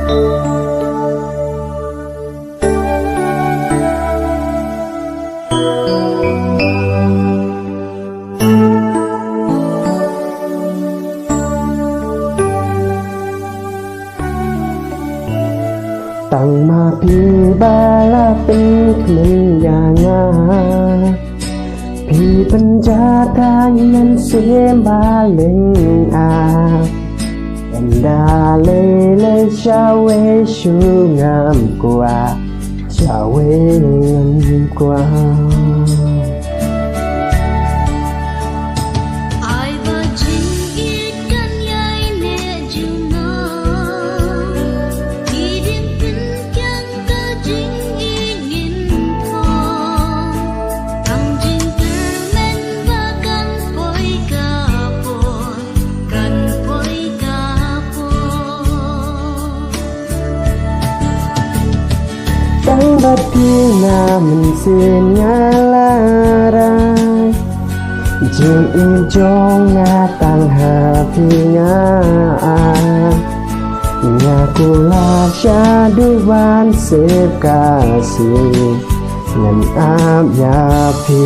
Tang Ma Phi bala pen kmen yanga Phi pen jata nan sem baleng a Enda le shawe shu ngam qua shawe ngam qua Tang Ma Phi na mình xin nga la ra Jeng im jong nga tang ha phi nga Nga kula sha du van sep Khasi Ngan ap ya phi